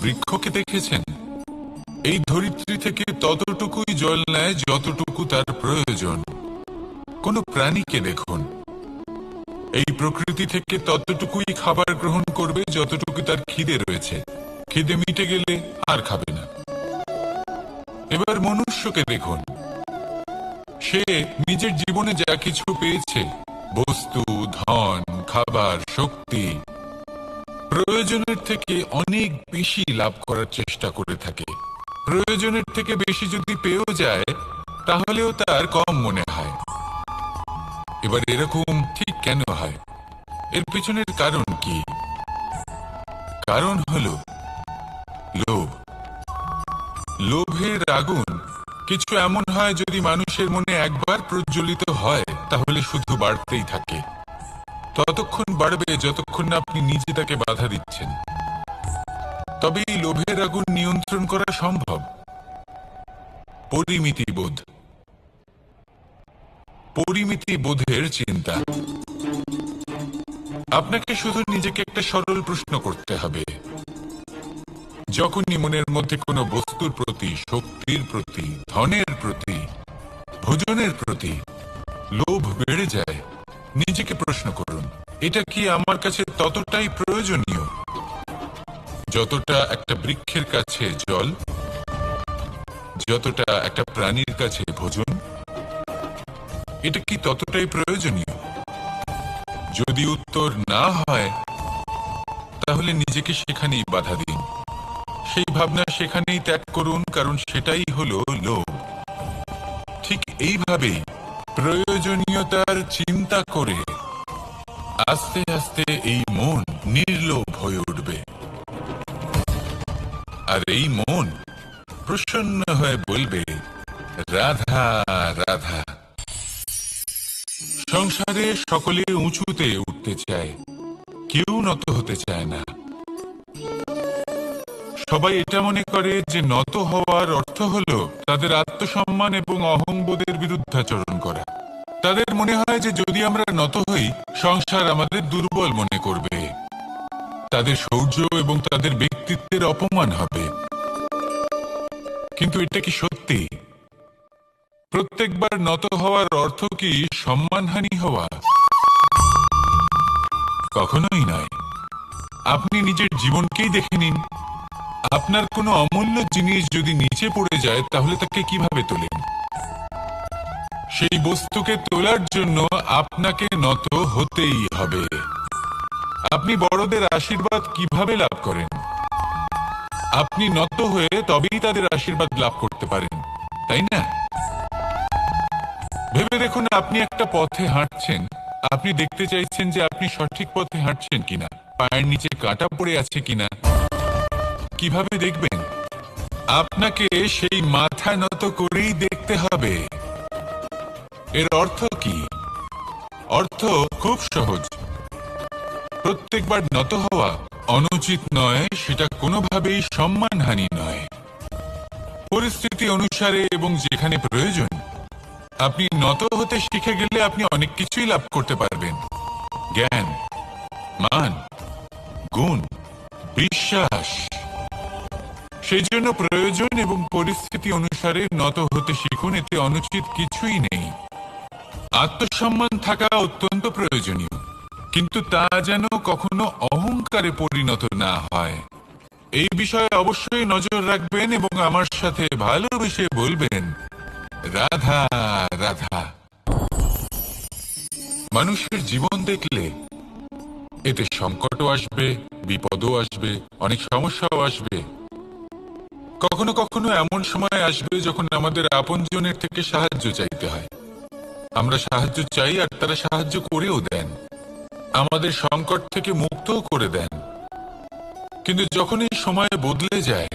বৃক্ষকে দেখেছেন? এই ধরিত্রী থেকে ততটুকুই জল নেয় যতটুকু তার প্রয়োজন। কোন প্রাণীকে দেখুন, এই প্রকৃতি থেকে ততটুকুই খাবার গ্রহণ করবে যতটুকু তার খিদে রয়েছে। খিদে মিটে গেলে আর খাবে না। এবার মনুষ্যকে দেখুন, সে নিজের জীবনে যা কিছু পেয়েছে, বস্তু, ধন, খাবার, শক্তি, প্রয়োজনের থেকে অনেক বেশি লাভ করার চেষ্টা করে থাকে। প্রয়োজনের থেকে বেশি যদি পেয়েও যায় তাহলেও তার কম মনে হয়। এবার এরকম ঠিক কেন হয়? এর পিছনের কারণ কি? কারণ হলো লোভ। লোভের আগুন কিছু এমন হয়, যদি মানুষের মনে একবার প্রজ্বলিত হয় তাহলে শুধু বাড়তেই থাকে। ততক্ষণ বাড়বে যতক্ষণ না আপনি নিজে তাকে বাধা দিচ্ছেন। তবে এই লোভের আগুন নিয়ন্ত্রণ করা সম্ভব। পরিমিতিবোধ, পরিমিতিবোধের চিন্তা। আপনাকে শুধু নিজেকে একটা সরল প্রশ্ন করতে হবে। যখনই মনের মধ্যে কোনো বস্তুর প্রতি, শক্তির প্রতি, ধনের প্রতি, ভোজনের প্রতি লোভ বেড়ে যায়, নিজেকে প্রশ্ন করুন, এটা কি আমার কাছে ততটাই প্রয়োজনীয় যতটা একটা বৃক্ষের কাছে জল, যতটা একটা প্রাণীর কাছে ভোজন? এটা কি ততটাই প্রয়োজনীয়? যদি উত্তর না হয় তাহলে নিজেকে সেখানেই বাধা দিন, সেই ভাবনা সেখানেই ত্যাগ করুন, কারণ সেটাই হলো লোভ। ঠিক এইভাবেই প্রয়োজনীয়তার চিন্তা করে আস্তে আস্তে এই মন নির্লোভ হয়ে উঠবে। আর এই মন প্রসন্ন হয়ে বলবে, রাধা রাধা। সংসারে সকলে উঁচুতে উঠতে চায়, কেউ নত হতে চায় না। সবাই এটা মনে করে যে নত হওয়ার অর্থ হলো তাদের আত্মসম্মান এবং অহংবোধের বিরুদ্ধাচরণ করা। তাদের মনে হয় যে যদি আমরা নত হই, সংসার আমাদের দুর্বল মনে করবে, তাদের শৌর্য এবং তাদের ব্যক্তিত্বের অপমান হবে। কিন্তু এটা কি সত্যি? প্রত্যেকবার নত হওয়ার অর্থ কি সম্মানহানি হওয়া? কখনোই নয়। আপনি নিজের জীবনকেই দেখে নিন। আপনার কোনো অমূল্য জিনিস যদি নিচে পড়ে যায় তাহলে তাকে কিভাবে তোলেন? সেই বস্তুকে তোলার জন্য আপনাকে নত হতেই হবে। আপনি বড়দের আশীর্বাদ কিভাবে লাভ করেন? আপনি নত হয়ে তবেই তাদের আশীর্বাদ লাভ করতে পারেন, তাই না? ভেবে দেখুন, আপনি একটা পথে হাঁটছেন, আপনি দেখতে চাইছেন যে আপনি সঠিক পথে হাঁটছেন কিনা, পায়ের নিচে কাঁটা পড়ে আছে কিনা। কিভাবে দেখবেন? আপনাকে সেই মাথা নত করেই দেখতে হবে। এর অর্থ কি? অর্থ খুব সহজ। প্রত্যেকবার নত হওয়া অনুচিত নয়, সেটা কোনোভাবেই সম্মানহানি নয়। পরিস্থিতি অনুসারে এবং যেখানে প্রয়োজন আপনি নত হতে শিখে গেলে আপনি অনেক কিছুই লাভ করতে পারবেন। জ্ঞান, মান, গুণ, বিশ্বাস। সেই জন্য প্রয়োজন এবং পরিস্থিতি অনুসারে নত হতে শিখুন, এতে অনুচিত কিছুই নেই। আত্মসম্মান থাকা অত্যন্ত প্রয়োজনীয়, কিন্তু তা যেন কখনো অহংকারে পরিণত না হয়। এই বিষয়ে অবশ্যই নজর রাখবেন এবং আমার সাথে ভালোবেসে বলবেন, রাধা রাধা। মানুষের জীবন দেখলে এতে সংকটও আসবে, বিপদও আসবে, অনেক সমস্যাও আসবে। কখনো কখনো এমন সময় আসবে যখন আমাদের আপনজনের থেকে সাহায্য চাইতে হয়। আমরা সাহায্য চাই আর তারা সাহায্য করেও দেন, আমাদের সংকট থেকে মুক্তও করে দেন। কিন্তু যখন এই সময় বদলে যায়,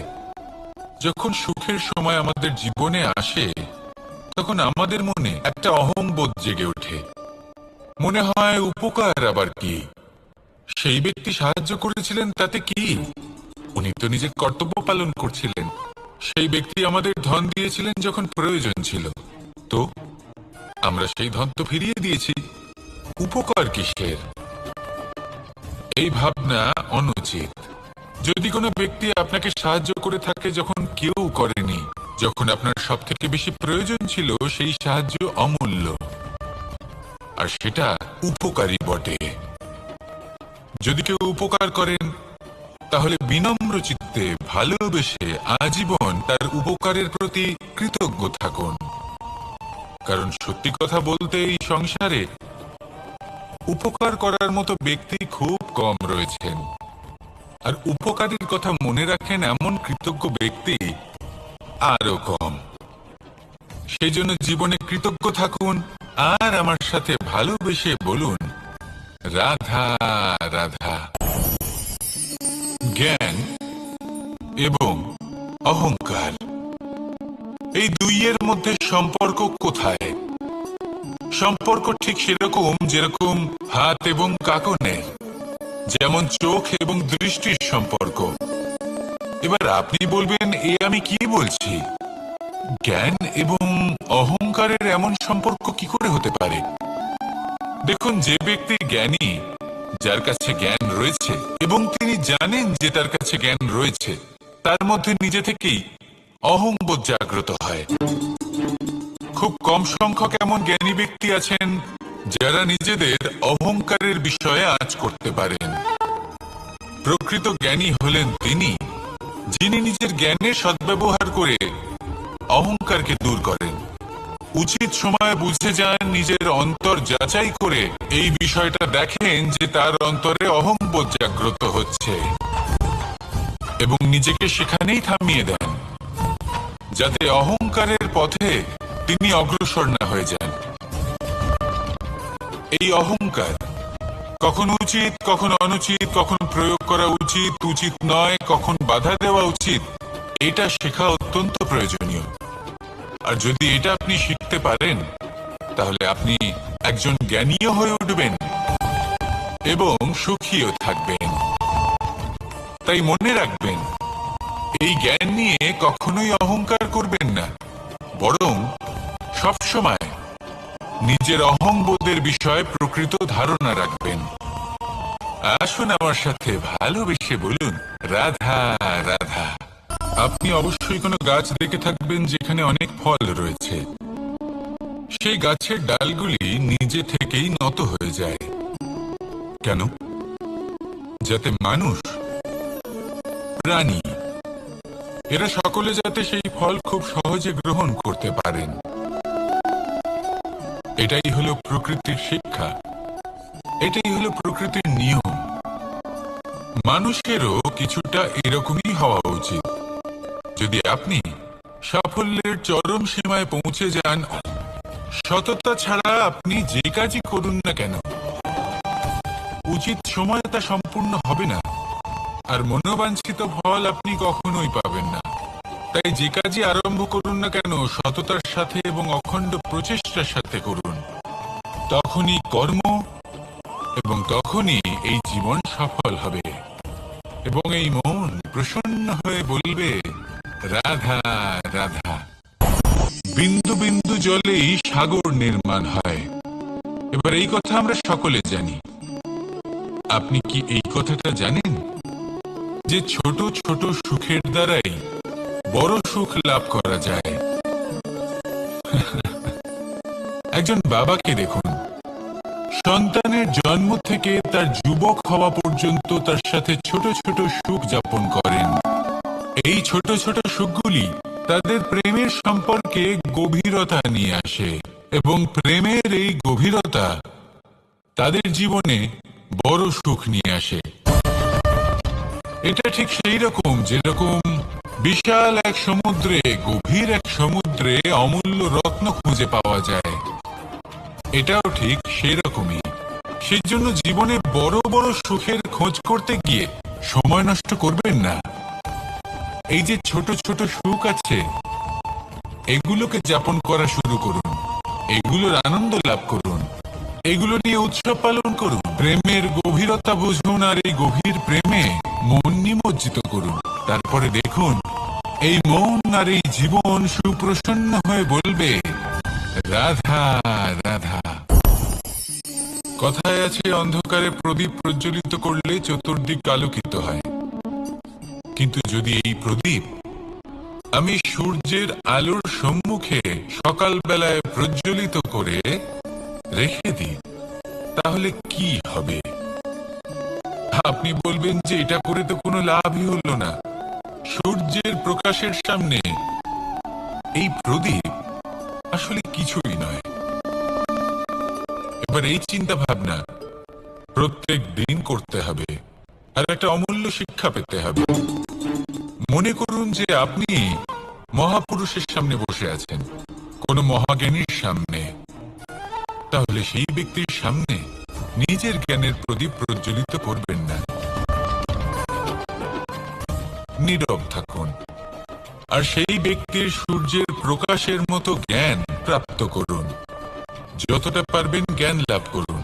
যখন সুখের সময় আমাদের জীবনে আসে, তখন আমাদের মনে একটা অহংবোধ জেগে ওঠে। মনে হয় উপকার আবার কি? সেই ব্যক্তি সাহায্য করেছিলেন তাতে কি? উনি তো নিজের কর্তব্য পালন করছিলেন। সেই ব্যক্তি আমাদের ধন দিয়েছিলেন যখন প্রয়োজন ছিল, তো আমরা সেই ধন তো ফিরিয়ে দিয়েছি, উপকার কিসের? এই ভাবনা অনুচিত। যদি কোনো ব্যক্তি আপনাকে সাহায্য করে থাকে যখন কেউ করেনি, যখন আপনার সব থেকে বেশি প্রয়োজন ছিল, সেই সাহায্য অমূল্য আর সেটা উপকারী বটে। যদি কেউ উপকার করেন তাহলে বিনম্র চিত্তে ভালোবেসে আজীবন তার উপকারের প্রতি কৃতজ্ঞ থাকুন। কারণ সত্যি কথা বলতে এই সংসারে উপকার করার মতো ব্যক্তি খুব কম রয়েছেন, আর উপকারীর কথা মনে রাখেন এমন কৃতজ্ঞ ব্যক্তি আরো কম। সেই জন্য জীবনে কৃতজ্ঞ থাকুন আর আমার সাথে ভালোবেসে বলুন রাধা রাধা। জ্ঞান এবং অহংকার, এই দুইয়ের মধ্যে সম্পর্ক কোথায়? সম্পর্ক ঠিক সেরকম যেরকম হাত এবং কাঁকনের, যেমন চোখ এবং দৃষ্টির সম্পর্ক। এবার আপনি বলবেন এ আমি কি বলছি? জ্ঞান এবং অহংকারের এমন সম্পর্ক কি করে হতে পারে? দেখুন, যে ব্যক্তি জ্ঞানী, যার কাছে জ্ঞান রয়েছে এবং তিনি জানেন যে তার কাছে জ্ঞান রয়েছে, তার মধ্যে নিজে থেকেই অহংবোধ জাগ্রত হয়। খুব কম সংখ্যক এমন জ্ঞানী ব্যক্তি আছেন যারা নিজেদের অহংকারের বিষয়ে আঁচ করতে পারেন। প্রকৃত জ্ঞানী হলেন তিনি, যিনি নিজের জ্ঞানের সদ্ব্যবহার করে অহংকারকে দূর করেন। উচিত সময়ে বুঝে যান, নিজের অন্তর যাচাই করে এই বিষয়টা দেখেন যে তার অন্তরে অহংবোধ জাগ্রত হচ্ছে এবং নিজেকে সেখানেই থামিয়ে দেন, যাতে অহংকারের পথে তিনি অগ্রসর না হয়ে যান। এই অহংকার কখন উচিত, কখন অনুচিত, কখন প্রয়োগ করা উচিত, উচিত নয়, কখন বাধা দেওয়া উচিত, এটা শেখা অত্যন্ত প্রয়োজনীয়। আর যদি এটা আপনি শিখতে পারেন তাহলে আপনি একজন জ্ঞানীও হয়ে উঠবেন এবং সুখীও থাকবেন। তাই মনে রাখবেন, এই জ্ঞান নিয়ে কখনোই অহংকার করবেন না, বরং সবসময় নিজের অহংবোধের বিষয়ে প্রকৃত ধারণা রাখবেন। আসুন আমার সাথে ভালোবেসে বলুন রাধা রাধা। আপনি অবশ্যই কোনো গাছ দেখে থাকবেন যেখানে অনেক ফল রয়েছে। সেই গাছের ডালগুলি নিজে থেকেই নত হয়ে যায়। কেন? যাতে মানুষ, প্রাণী, এরা সকলে যাতে সেই ফল খুব সহজে গ্রহণ করতে পারেন। এটাই হলো প্রকৃতির শিক্ষা, এটাই হলো প্রকৃতির নিয়ম। মানুষেরও কিছুটা এরকমই হওয়া উচিত। যদি আপনি সাফল্যের চরম সীমায় পৌঁছে যান, সততা ছাড়া আপনি যে কাজই করুন না কেন, উচিত সময়ে তা সম্পূর্ণ হবে না, আর মনোবাঞ্ছিত ফল আপনি কখনোই পাবেন না। তাই যে কাজই আরম্ভ করুন না কেন, সততার সাথে এবং অখণ্ড প্রচেষ্টার সাথে করুন। তখনই কর্ম এবং তখনই এই জীবন সফল হবে এবং এই মন প্রসন্ন হয়ে বলবে রাধা রাধা। বিন্দু বিন্দু জলেই সাগর নির্মাণ হয়। এবার এই কথা আমরা সকলে জানি। আপনি কি এই কথাটা জানেন যে ছোট ছোট সুখের দ্বারাই বড় সুখ লাভ করা যায়? একজন বাবাকে দেখুন, সন্তানের জন্ম থেকে তার যুবক হওয়া পর্যন্ত তার সাথে ছোট ছোট সুখ যাপন করেন। এই ছোট ছোট সুখগুলি তাদের প্রেমের সম্পর্কে গভীরতা নিয়ে আসে এবং প্রেমের এই গভীরতা তাদের জীবনে বড় সুখ নিয়ে আসে। এটা ঠিক সেই রকম যেরকম বিশাল এক সমুদ্রে, গভীর এক সমুদ্রে অমূল্য রত্ন খুঁজে পাওয়া যায়। এটাও ঠিক সেই রকমই। সেই জন্য জীবনে বড় বড় সুখের খোঁজ করতে গিয়ে সময় নষ্ট করবেন না। এই যে ছোট ছোট সুখ আছে, এগুলোকে যাপন করা শুরু করুন, এগুলোর আনন্দ লাভ করুন, এগুলো নিয়ে উৎসব পালন করুন। প্রেমের গভীরতা বুঝুন আর এই গভীর প্রেমে মন নিমজ্জিত করুন। তারপরে দেখুন এই মন আর এই জীবন সুপ্রসন্ন হয়ে বলবে রাধা রাধা। কথায় আছে, অন্ধকারে প্রদীপ প্রজ্বলিত করলে চতুর্দিক আলোকিত হয়। কিন্তু যদি এই প্রদীপ আমি সূর্যের আলোর সম্মুখে সকালবেলায় প্রজ্বলিত করে রেখে দিই, তাহলে কি হবে? আপনি বলবেন যে এটা করে তো কোনো লাভই হলো না। সূর্যের প্রকাশের সামনে এই প্রদীপ আসলে কিছুই নয়। এবার এই চিন্তা ভাবনা প্রত্যেক দিন করতে হবে, আর একটা অমূল্য শিক্ষা পেতে হবে। মনে করুন যে আপনি মহাপুরুষের সামনে বসে আছেন, কোন মহাজ্ঞানীর সামনে। তাহলে সেই ব্যক্তির সামনে নিজের জ্ঞানের প্রদীপ প্রজ্বলিত করবেন না, নীরব থাকুন, আর সেই ব্যক্তির সূর্যের প্রকাশের মতো জ্ঞান প্রাপ্ত করুন। যতটা পারবেন জ্ঞান লাভ করুন।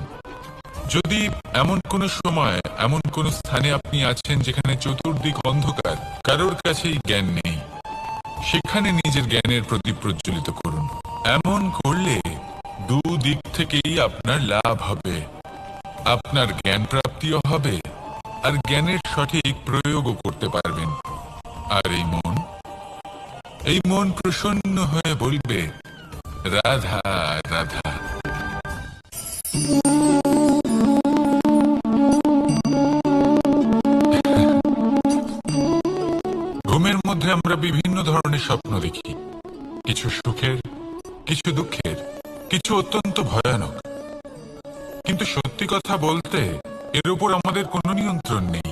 যদি এমন কোন সময় এমন কোন স্থানে আপনি আছেন যেখানে চতুর্দিক অন্ধকার, কারোর কাছেই জ্ঞান নেই, সেখানে নিজের জ্ঞানের প্রদীপ প্রজ্বলিত করুন। এমন করলে দুদিক থেকেই আপনার লাভ হবে। আপনার জ্ঞান প্রাপ্তিও হবে, আর জ্ঞানের সঠিক প্রয়োগও করতে পারবেন। আর এই মন প্রসন্ন হয়ে বলবে, রাধা রাধা। ঘুমের মধ্যে আমরা বিভিন্ন ধরনের স্বপ্ন দেখি, কিছু সুখের, কিছু দুঃখের, কিছু অত্যন্ত ভয়ানক। কিন্তু সত্যি কথা বলতে এর উপর আমাদের কোনো নিয়ন্ত্রণ নেই।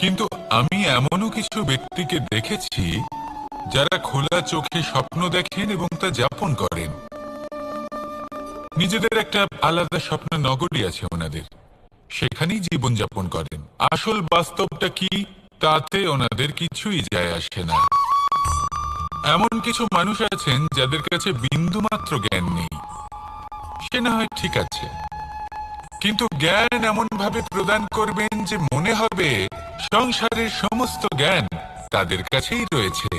কিন্তু আমি এমনও কিছু ব্যক্তিকে দেখেছি যারা খোলা চোখে স্বপ্ন দেখেন এবং তা যাপন করেন। নিজেদের একটা আলাদা স্বপ্ন নগরী আছে ওনাদের, সেখানেই জীবন যাপন করেন। আসল বাস্তবটা কি তাতে ওনাদের কিছুই যায় আসে না। এমন কিছু মানুষ আছেন যাদের কাছে বিন্দুমাত্র জ্ঞান নেই, সে না হয় ঠিক আছে, কিন্তু জ্ঞান এমন ভাবে প্রদান করবেন যে মনে হবে সংসারের সমস্ত জ্ঞান তাদের কাছেই রয়েছে।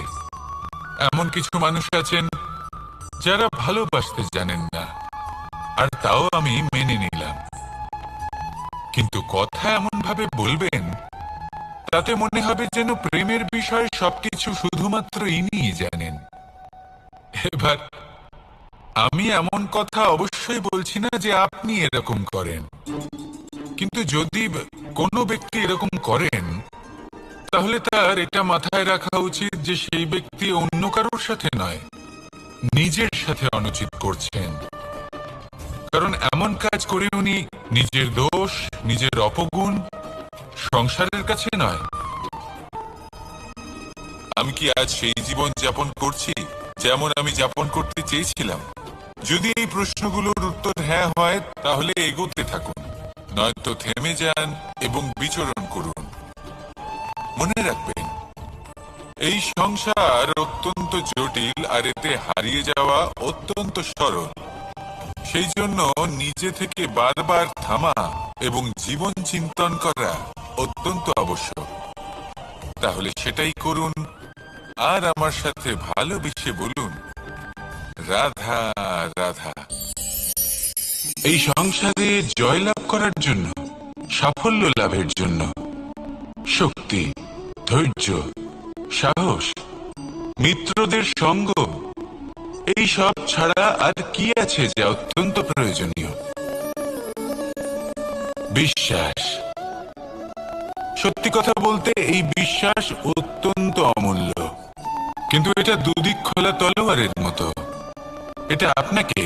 এমন কিছু মানুষ আছেন যারা ভালোবাসতে জানেন না, আর তাও আমি মেনে নিলাম, কিন্তু কথা এমন ভাবে বলবেন তাতে মনে হবে যেন প্রেমের বিষয়ে সবকিছু শুধুমাত্র ইনিই জানেন। এবার আমি এমন কথা অবশ্যই বলছি না যে আপনি এরকম করেন, কিন্তু যদি কোনো ব্যক্তি এরকম করেন তাহলে তার এটা মাথায় রাখা উচিত যে সেই ব্যক্তি অন্য কারোর সাথে নয়, নিজের সাথে অনুচিত করছেন। কারণ এমন কাজ করে উনি নিজের দোষ, নিজের অপগুণ সংসারের কাছে নয়। আমি কি আজ সেই জীবন যাপন করছি যেমন আমি যাপন করতে চেয়েছিলাম? যদি এই প্রশ্নগুলোর উত্তর হ্যাঁ হয় তাহলে এগোতে থাকুন, নয়তো থেমে যান এবং বিচরণ করুন। মনে রাখবেন, এই সংসার অত্যন্ত জটিল, আর এতে হারিয়ে যাওয়া অত্যন্ত সরল। সেই জন্য নিজে থেকে বারবার থামা এবং জীবন চিন্তন করা অত্যন্ত আবশ্যক। তাহলে সেটাই করুন, আর আমার সাথে ভালোবেসে বলুন, রাধা রাধা। এই সংসারে জয়লাভ করার জন্য, সাফল্য লাভের জন্য শক্তি, ধৈর্য, সাহস, মিত্রদের সঙ্গ, এই সব ছাড়া আর কি আছে যা অত্যন্ত প্রয়োজনীয়? বিশ্বাস। সত্যি কথা বলতে এই বিশ্বাস অত্যন্ত অমূল্য, কিন্তু এটা দুদিক খোলা তলোয়ারের মতো। এটা আপনাকে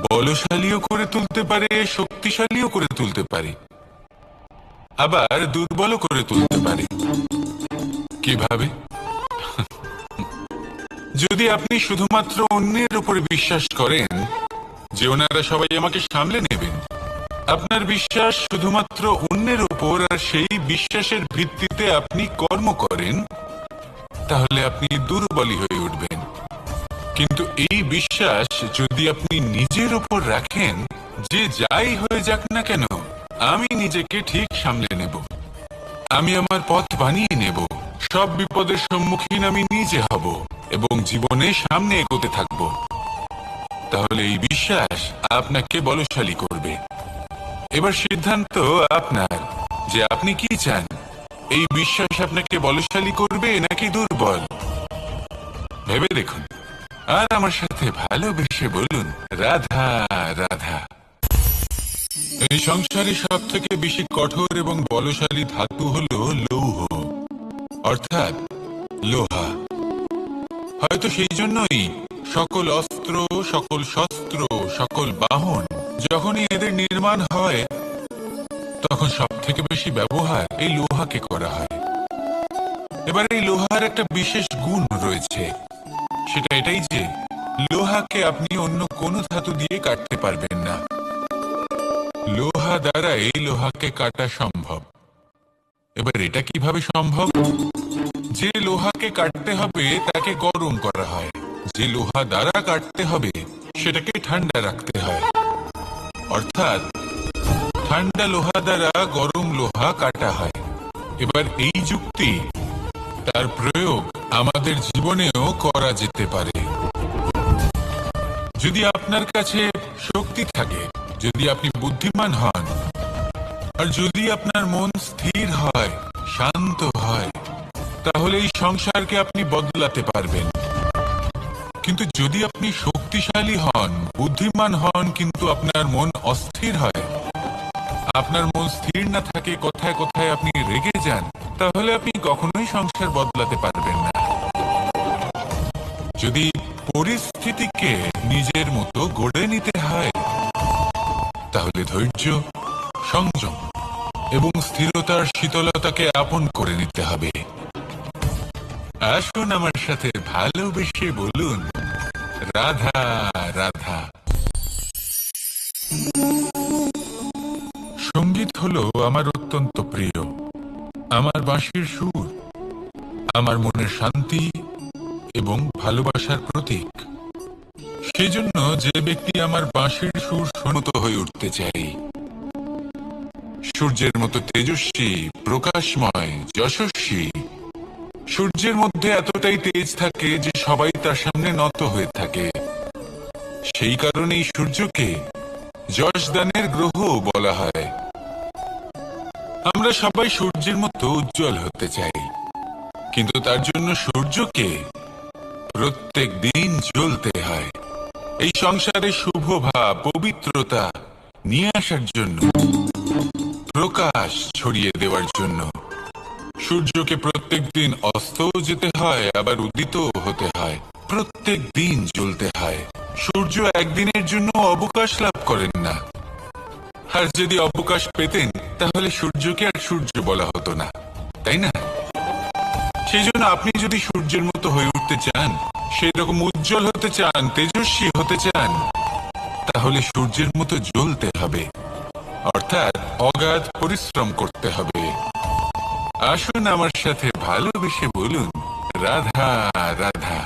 বলশালীও করে তুলতে পারে, শক্তিশালীও করে তুলতে পারে, আবার দুর্বল করে তুলতে পারে। কিভাবে? যদি আপনি শুধুমাত্র অন্যের উপরে বিশ্বাস করেন যে ওনারা সবাই আমাকে সামলে নেবেন, আপনার বিশ্বাস শুধুমাত্র অন্যের উপর, আর সেই বিশ্বাসের ভিত্তিতে আপনি কর্ম করেন, তাহলে আপনি দুর্বলই হয়ে উঠবেন। কিন্তু এই বিশ্বাস যদি আপনি নিজের উপর রাখেন যে যাই হয়ে যাক না কেন আমি নিজেকে ঠিক সামলে নেব, আমি আমার পথ বানিয়ে নেব, সব বিপদের সম্মুখীন আমি নিজে হব এবং জীবনে সামনে এগোতে থাকব, তাহলে এই বিশ্বাস আপনাকে বলশালী করবে। এবার সিদ্ধান্ত আপনার যে আপনি কি চান, এই বিশ্বাস আপনাকে বলশালী করবে নাকি দুর্বল? ভেবে দেখুন, আর আমার সাথে ভালোবেসে বলুন, রাধা রাধা। এই সংসারে সব থেকে বেশি কঠোর এবং বলশালী ধাতু হলো লৌহ, অর্থাৎ লোহা। হয়তো সেই জন্যই সকল অস্ত্র, সকল শস্ত্র, সকল বাহন যখনই এদের নির্মাণ হয় তখন সব থেকে বেশি ব্যবহার এই লোহাকে করা হয়। এবার এই লোহার একটা বিশেষ গুণ রয়েছে, সেটা এটাই যে লোহাকে আপনি অন্য কোনো ধাতু দিয়ে কাটতে পারবেন না। লোহা দ্বারা এই লোহাকে কাটা সম্ভব। এবার এটা কিভাবে সম্ভব? যে লোহাকে কাটতে হবে তাকে গরম করা হয়, যে লোহা দ্বারা কাটতে হবে সেটাকে ঠান্ডা রাখতে হয়। অর্থাৎ ঠান্ডা লোহা দ্বারা গরম লোহা কাটা হয়। এবার এই যুক্তি, তার প্রয়োগ আমাদের জীবনেও করা যেতে পারে। যদি আপনার কাছে শক্তি থাকে, যদি আপনি বুদ্ধিমান হন, আর যদি আপনার মন স্থির হয়, শান্ত হয়, তাহলে এই সংসারকে আপনি বদলাতে পারবেন। কিন্তু যদি আপনি শক্তিশালী হন, বুদ্ধিমান হন, কিন্তু আপনার মন অস্থির হয়, আপনার মন স্থির না থাকে, কোথায় কোথায় আপনি রেগে যান, তাহলে আপনি কখনোই সংসার বদলাতে পারবেন না। যদি পরিস্থিতিকে নিজের মতো গড়ে নিতে হয়, তাহলে ধৈর্য, সংযম এবং স্থিরতার শীতলতাকে আপন করে নিতে হবে। আসুন আমার সাথে ভালোবেসে বলুন, রাধা রাধা। সঙ্গীত হলো আমার অত্যন্ত প্রিয়, আমার বাঁশির সুর, আমার মনের শান্তি এবং ভালোবাসার প্রতীক। সেই জন্য যে ব্যক্তি আমার বাঁশির সুর শুনতে হয়ে উঠতে চাই, সূর্যের মতো তেজস্বী, প্রকাশময়, যশস্বী। সূর্যের মধ্যে এতটাই তেজ থাকে যে সবাই তার সামনে নত হয়ে থাকে। সেই কারণেই সূর্যকে যশদানের গ্রহ বলা হয়। আমরা সবাই সূর্যের মতো উজ্জ্বল হতে চাই, কিন্তু তার জন্য সূর্যকে প্রত্যেক দিন জ্বলতে হয়। এই সংসারে শুভ ভাব, পবিত্রতা নিয়ে আসার জন্য, প্রকাশ ছড়িয়ে দেওয়ার জন্য সূর্যকে প্রত্যেক দিন অস্তও যেতে হয়, আবার উদিতও হতে হয়, প্রত্যেক দিন জ্বলতে হয়। সূর্য একদিনের জন্য অবকাশ লাভ করেন না। আর যদি অবকাশ পেতেন তাহলে সূর্যকে আর সূর্য বলা হতো না, তাই না? সেই জন্য আপনি যদি সূর্যের মতো হয়ে উঠতে চান, সেই রকম উজ্জ্বল হতে চান, তেজস্বী হতে চান, তাহলে সূর্যের মতো জ্বলতে হবে, অর্থাৎ অগাধ পরিশ্রম করতে হবে। আসুন আমার সাথে ভালোবেসে বলুন, রাধা রাধা।